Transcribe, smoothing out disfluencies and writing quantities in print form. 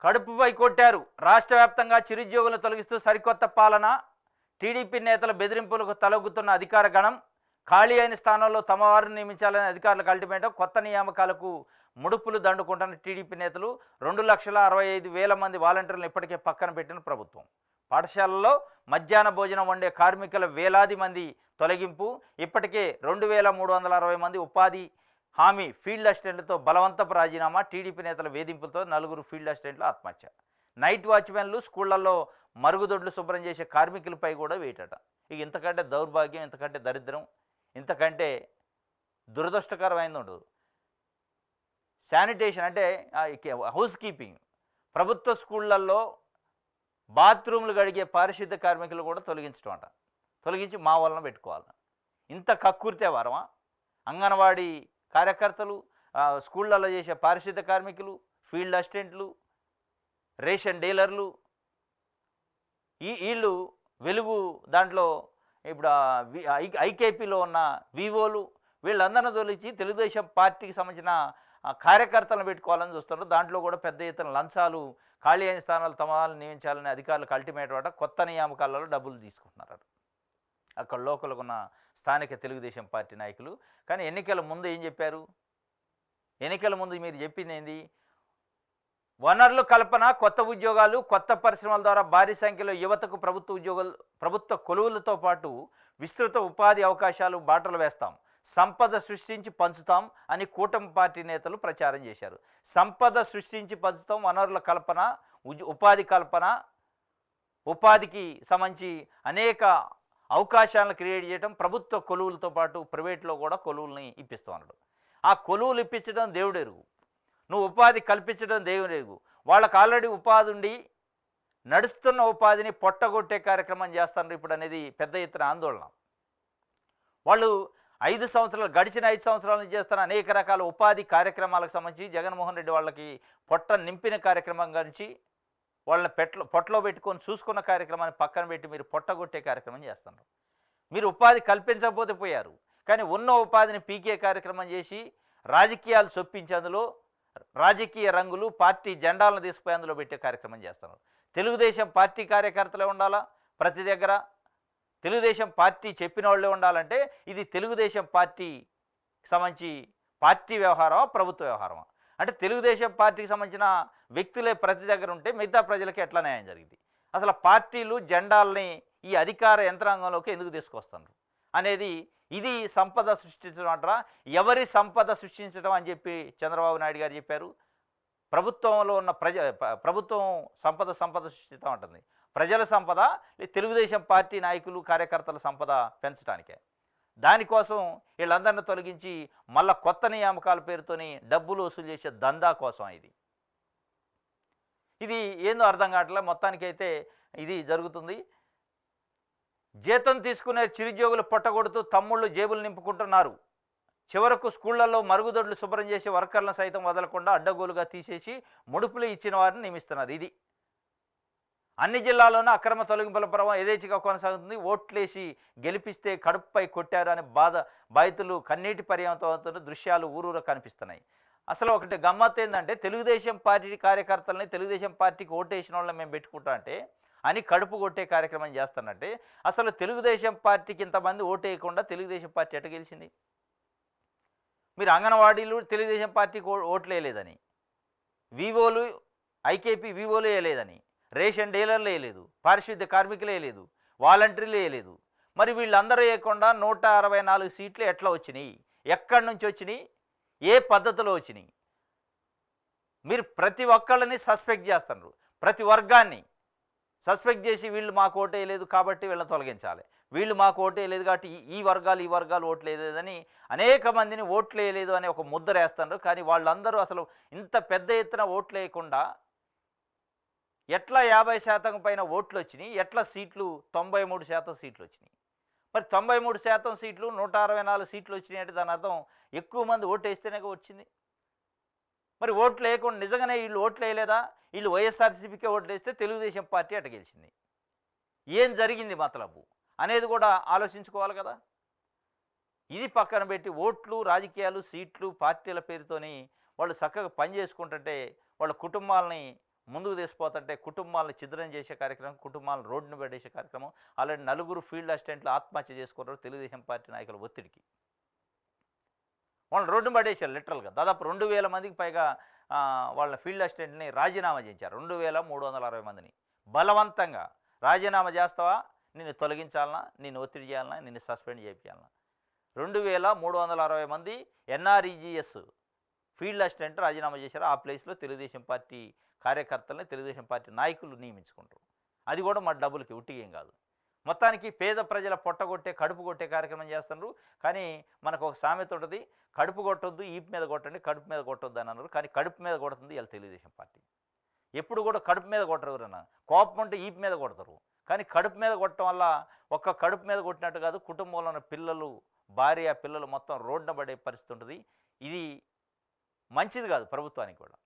కడుపుపై కొట్టారు. రాష్ట్ర వ్యాప్తంగా చిరుద్యోగులను తొలగిస్తూ సరికొత్త పాలన. టీడీపీ నేతల బెదిరింపులకు తలొగ్గుతున్న అధికార గణం. ఖాళీ అయిన స్థానంలో తమ వారిని నియమించాలని అధికారులకు అల్టిమేటం. కొత్త నియామకాలకు ముడుపులు దండుకుంటున్న టీడీపీ నేతలు. 2,65,000 మంది వాలంటీర్లను ఇప్పటికే పక్కన పెట్టిన ప్రభుత్వం. పాఠశాలల్లో మధ్యాహ్న భోజనం వండే కార్మికుల వేలాది మంది తొలగింపు. ఇప్పటికే 2,360 మంది ఉపాధి హామీ ఫీల్డ్ అసిస్టెంట్లతో బలవంతపు రాజీనామా. టీడీపీ నేతల వేధింపులతో 4 ఫీల్డ్ అసిస్టెంట్లు ఆత్మహత్య. నైట్ వాచ్మెన్లు, స్కూళ్లలో మరుగుదొడ్లు శుభ్రం చేసే కార్మికులపై కూడా వేటట. ఇక ఇంతకంటే దౌర్భాగ్యం, ఇంతకంటే దరిద్రం, ఇంతకంటే దురదృష్టకరమైంది ఉండదు. శానిటేషన్ అంటే హౌస్ కీపింగ్. ప్రభుత్వ స్కూళ్ళల్లో బాత్రూమ్లు గడిగే పారిశుద్ధ కార్మికులు కూడా తొలగించడం అంట. తొలగించి మా వలన పెట్టుకోవాలి. ఇంత కక్కుర్తే వారమా? అంగన్వాడీ కార్యకర్తలు, స్కూళ్ళల్లో చేసే పారిశుద్ధ కార్మికులు, ఫీల్డ్ అసిస్టెంట్లు, రేషన్ డీలర్లు, వీళ్ళు వెలుగు దాంట్లో ఇప్పుడు ఐకేపీలో ఉన్న వివోలు, వీళ్ళందరినీ తొలగించి తెలుగుదేశం పార్టీకి సంబంధించిన కార్యకర్తలను పెట్టుకోవాలని చూస్తున్నారు. దాంట్లో కూడా పెద్ద ఎత్తున లంచాలు, ఖాళీ అయిన స్థానాలు తమ వాళ్ళని నియమించాలని అధికారులకు అల్టిమేట్ అట. కొత్త నియామకాలలో డబ్బులు తీసుకుంటున్నారట అక్కడ లోకల్గా ఉన్న స్థానిక తెలుగుదేశం పార్టీ నాయకులు. కానీ ఎన్నికల ముందు ఏం చెప్పారు? ఎన్నికల ముందు మీరు చెప్పింది ఏంది? వనరుల కల్పన, కొత్త ఉద్యోగాలు, కొత్త పరిశ్రమల ద్వారా భారీ సంఖ్యలో యువతకు ప్రభుత్వ కొలువులతో పాటు విస్తృత ఉపాధి అవకాశాలు బాటలు వేస్తాం, సంపద సృష్టించి పంచుతాం అని కూటమి పార్టీ నేతలు ప్రచారం చేశారు. సంపద సృష్టించి పంచుతాం, వనరుల కల్పన, ఉపాధి కల్పన, ఉపాధికి సంబంధించి అనేక అవకాశాలను క్రియేట్ చేయడం, ప్రభుత్వ కొలువులతో పాటు ప్రైవేట్లో కూడా కొలువుల్ని ఇప్పిస్తూ ఉన్నాడు. ఆ కొలువులు ఇప్పించడం దేవుడు ఎరుగు, నువ్వు ఉపాధి కల్పించడం దేవుడు ఎరుగు. వాళ్ళకు ఆల్రెడీ ఉపాధి ఉండి నడుస్తున్న ఉపాధిని పొట్టగొట్టే కార్యక్రమం చేస్తున్నారు ఇప్పుడు అనేది పెద్ద ఎత్తున ఆందోళన. వాళ్ళు గడిచిన 5 సంవత్సరాల నుంచి చేస్తున్న అనేక రకాల ఉపాధి కార్యక్రమాలకు సంబంధించి జగన్మోహన్ రెడ్డి వాళ్ళకి పొట్ట నింపిన కార్యక్రమం గురించి వాళ్ళని పొట్టలో పెట్టుకొని చూసుకున్న కార్యక్రమాన్ని పక్కన పెట్టి మీరు పొట్టగొట్టే కార్యక్రమం చేస్తున్నారు. మీరు ఉపాధి కల్పించకపోతే పోయారు, కానీ ఉన్న ఉపాధిని పీకే కార్యక్రమం చేసి రాజకీయాలు చొప్పించి అందులో రాజకీయ రంగులు, పార్టీ జెండాలను తీసుకుపోయి అందులో పెట్టే కార్యక్రమం చేస్తున్నారు. తెలుగుదేశం పార్టీ కార్యకర్తలే ఉండాలా ప్రతి దగ్గర, తెలుగుదేశం పార్టీ చెప్పిన వాళ్ళే ఉండాలంటే ఇది తెలుగుదేశం పార్టీకి సంబంధించి పార్టీ వ్యవహారమా, ప్రభుత్వ వ్యవహారమా? అంటే తెలుగుదేశం పార్టీకి సంబంధించిన వ్యక్తులే ప్రతి దగ్గర ఉంటే మిగతా ప్రజలకి ఎట్లా న్యాయం జరిగింది? అసలు పార్టీలు జెండాలని ఈ అధికార యంత్రాంగంలోకి ఎందుకు తీసుకొస్తున్నారు అనేది, ఇది సంపద సృష్టించడం అంటారా? ఎవరి సంపద సృష్టించడం అని చెప్పి చంద్రబాబు నాయుడు గారు చెప్పారు. ప్రభుత్వంలో ఉన్న ప్రభుత్వం సంపద సృష్టిస్తూ ఉంటుంది. ప్రజల సంపద తెలుగుదేశం పార్టీ నాయకులు, కార్యకర్తల సంపద పెంచడానికే. దానికోసం వీళ్ళందరినీ తొలగించి మళ్ళా కొత్త నియామకాల పేరుతోని డబ్బులు వసూలు చేసే దందా కోసం ఇది ఏందో అర్థం కావట్లే. మొత్తానికైతే ఇది జరుగుతుంది. జీతం తీసుకునే చిరుద్యోగులు పొట్టగొడుతూ తమ్ముళ్ళు జేబులు నింపుకుంటున్నారు. చివరకు స్కూళ్లలో మరుగుదొడ్లు శుభ్రం చేసే వర్కర్లను సైతం వదలకుండా అడ్డగోలుగా తీసేసి ముడుపులు ఇచ్చిన వారిని నియమిస్తున్నారు. ఇది అన్ని జిల్లాల్లోనూ అక్రమ తొలగింపుల పర్వం యథేచ్ఛగా కొనసాగుతుంది. ఓట్లేసి గెలిపిస్తే కడుపుపై కొట్టారు అని బాధితులు కన్నీటి పర్యంతో దృశ్యాలు ఊరూర కనిపిస్తున్నాయి. అసలు ఒకటి గమ్మత్తు ఏంటంటే, తెలుగుదేశం పార్టీ కార్యకర్తలని తెలుగుదేశం పార్టీకి ఓటేసిన వాళ్ళని మేము పెట్టుకుంటా అంటే అని కడుపు కొట్టే కార్యక్రమం చేస్తున్నట్టే, అసలు తెలుగుదేశం పార్టీకి ఇంతమంది ఓటేయకుండా తెలుగుదేశం పార్టీ ఎట్ట గెలిచింది? మీరు అంగన్వాడీలు తెలుగుదేశం పార్టీకి ఓట్లు వేయలేదని, వివోలు ఐకేపీ వివోలు వేయలేదని, రేషన్ డీలర్లు వేయలేదు, పారిశుద్ధ్య కార్మికులు వేయలేదు, వాలంటీర్లు వేయలేదు. మరి వీళ్ళందరూ వేయకుండా 164 సీట్లు ఎట్లా వచ్చినాయి? ఎక్కడి నుంచి వచ్చినాయి? ఏ పద్ధతిలో వచ్చినాయి? మీరు ప్రతి ఒక్కళ్ళని సస్పెక్ట్ చేస్తున్నారు. ప్రతి వర్గాన్ని సస్పెక్ట్ చేసి వీళ్ళు మాకు ఓటు వేయలేదు కాబట్టి వీళ్ళని తొలగించాలి, వీళ్ళు మాకు ఓటు వేయలేదు కాబట్టి ఈ వర్గాలు ఓట్లు వేయలేదని అనేక మందిని ఓట్లు వేయలేదు అని ఒక ముద్ర వేస్తున్నారు. కానీ వాళ్ళందరూ అసలు ఇంత పెద్ద ఎత్తున ఓట్లు వేయకుండా ఎట్లా 50% పైన ఓట్లు వచ్చినాయి? ఎట్లా సీట్లు 93% సీట్లు వచ్చినాయి? మరి 93% సీట్లు 164 సీట్లు వచ్చినాయి అంటే దాని అర్థం ఎక్కువ మంది ఓటు వేస్తేనే వచ్చింది. మరి ఓట్లు వేయకుండా నిజంగానే వీళ్ళు ఓట్లు వేయలేదా? వీళ్ళు వైఎస్ఆర్సీపీకే ఓట్లు వేస్తే తెలుగుదేశం పార్టీ అట గెలిచింది. ఏం జరిగింది మతలబు అనేది కూడా ఆలోచించుకోవాలి కదా. ఇది పక్కన పెట్టి ఓట్లు, రాజకీయాలు, సీట్లు, పార్టీల పేరుతోని వాళ్ళు చక్కగా పని చేసుకుంటుంటే వాళ్ళ కుటుంబాలని ముందుకు తీసుకుపోతుంటే కుటుంబాలను ఛిద్రం చేసే కార్యక్రమం, కుటుంబాలను రోడ్డున పడేసే కార్యక్రమం. ఆల్రెడీ నలుగురు ఫీల్డ్ అసిస్టెంట్లు ఆత్మహత్య చేసుకున్నారు తెలుగుదేశం పార్టీ నాయకుల ఒత్తిడికి. వాళ్ళని రోడ్డున పడేశారు లిటరల్గా. దాదాపు 2000 మందికి పైగా వాళ్ళ ఫీల్డ్ అసిస్టెంట్ని రాజీనామా చేయించారు. 2360 మందిని బలవంతంగా. రాజీనామా చేస్తావా, నిన్ను తొలగించాలన్నా, నిన్ను ఒత్తిడి చేయాలన్నా, నిన్ను సస్పెండ్ చేయించాలన్నా. 2360 మంది ఎన్ఆర్ఈజీఎస్ ఫీల్డ్ అసిస్టెంట్ రాజీనామా చేశారు. ఆ ప్లేస్లో తెలుగుదేశం పార్టీ కార్యకర్తలని తెలుగుదేశం పార్టీ నాయకులు నియమించుకుంటారు. అది కూడా మా డబ్బులకి, ఉట్టిగేం కాదు. మొత్తానికి పేద ప్రజల పొట్టగొట్టే, కడుపు కొట్టే కార్యక్రమం చేస్తున్నారు. కానీ మనకు ఒక సామెత ఉంటుంది, కడుపు కొట్టొద్దు ఈపు మీద కొట్టండి, కడుపు మీద కొట్టొద్దు అని అన్నారు. కానీ కడుపు మీద కొడుతుంది ఇలా తెలుగుదేశం పార్టీ. ఎప్పుడు కూడా కడుపు మీద కొట్టరు ఎవరన్నా. కోపం ఉంటే ఈపు మీద కొడతారు. కానీ కడుపు మీద కొట్టడం వల్ల ఒక్క కడుపు మీద కొట్టినట్టు కాదు, కుటుంబంలో ఉన్న పిల్లలు, భార్య, పిల్లలు మొత్తం రోడ్డున పడే పరిస్థితి ఉంటుంది. ఇది మంచిది కాదు ప్రభుత్వానికి కూడా.